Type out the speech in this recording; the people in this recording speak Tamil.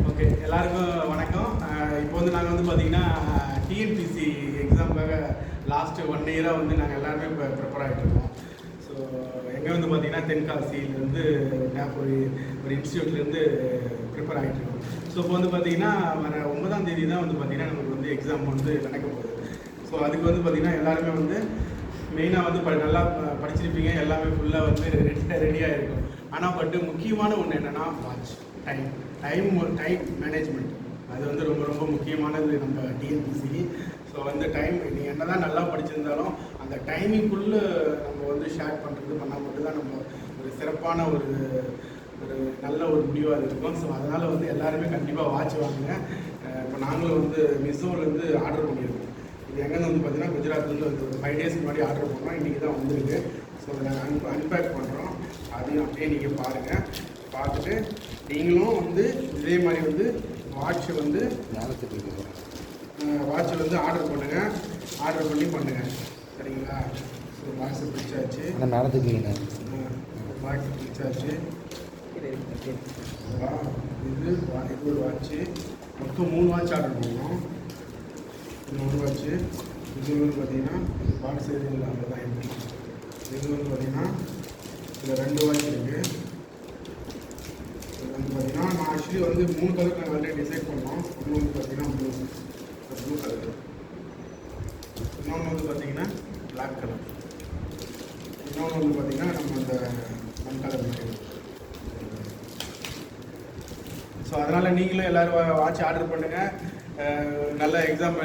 ஓகே, எல்லாருக்கும் வணக்கம். இப்போ வந்து நாங்கள் வந்து பார்த்தீங்கன்னா டிஎன்பிசி எக்ஸாமுக்காக லாஸ்ட்டு 1 இயராக வந்து நாங்கள் எல்லாருமே இப்போ ப்ரிப்பேர் ஆகிட்டு இருக்கோம். ஸோ எங்கே வந்து பார்த்தீங்கன்னா தென்காசியிலேருந்து ஒரு இன்ஸ்டியூட்லேருந்து ப்ரிப்பேர் ஆகிட்டு இருக்கோம். ஸோ இப்போ வந்து பார்த்தீங்கன்னா வர 9ஆம் தேதி தான் வந்து பார்த்தீங்கன்னா நமக்கு வந்து எக்ஸாம் வந்து நடக்க போகுது. ஸோ அதுக்கு வந்து பார்த்தீங்கன்னா எல்லாருமே வந்து மெயினாக வந்து நல்லா படிச்சிருப்பீங்க, எல்லாமே ஃபுல்லாக வந்து ரெடியாக இருக்கும். ஆனால் முக்கியமான ஒன்று என்னென்னா வாட்ச் டைம் மேனேஜ்மெண்ட். அது வந்து ரொம்ப ரொம்ப முக்கியமானது நம்ம டிஎன்பிசிக்கு. ஸோ வந்து நீ என்ன தான் நல்லா படிச்சிருந்தாலும் அந்த டைமிங்குள்ளே நம்ம வந்து ஷேர் பண்ணால் மட்டும்தான் நம்ம ஒரு சிறப்பான ஒரு நல்ல ஒரு முடிவாக இருக்கும். ஸோ அதனால் வந்து எல்லாருமே கண்டிப்பாக வாட்ச் வாங்குங்க. இப்போ நாங்களும் வந்து மிஷோலேருந்து ஆர்டர் பண்ணியிருக்கோம். இது எங்கேருந்து வந்து பார்த்தீங்கன்னா குஜராத்லேருந்து வந்து ஒரு 5 டேஸ்க்கு முன்னாடி ஆர்டர் பண்ணோம். இன்றைக்கி தான் வந்திருக்கு. ஸோ அதை நாங்கள் அன்பேக் பண்ணுறோம். அதையும் அப்படியே நீங்கள் பாருங்கள். பார்த்துட்டு நீங்களும் வந்து இதே மாதிரி வந்து வாட்ச் வந்து ஆர்டர் பண்ணுங்கள். சரிங்களா? ஸோ வாட்ஸை பிடிச்சாச்சு, வாட்ஸ் பிடிச்சாச்சு. இது ஒரு வாட்ச்சு, மொத்தம் 3 வாட்ச் ஆர்டர் பண்ணோம். 3 வாட்ச்சு. இது வந்து பார்த்தீங்கன்னா பாக்ஸ் எதுவும் இல்லை, அவ்வளோதான் எப்படி. இது வந்து பார்த்தீங்கன்னா இந்த 2 வாட்ச் இருக்குது. இது வந்து பார்த்தீங்கன்னா நான் ஆக்சுவலி வந்து 3 கலர் நாங்கள் ஆல்ரெடி டிசைட் பண்ணோம். ஒன்று வந்து பார்த்தீங்கன்னா ப்ளூ கலர், இன்னொன்று வந்து பார்த்தீங்கன்னா பிளாக் கலர், இன்னொன்று வந்து பார்த்தீங்கன்னா நம்ம அந்த மண் கலர் மாதிரி. ஸோ அதனால் நீங்களும் எல்லோரும் வாட்ச் ஆர்டர் பண்ணுங்கள். நல்ல எக்ஸாம்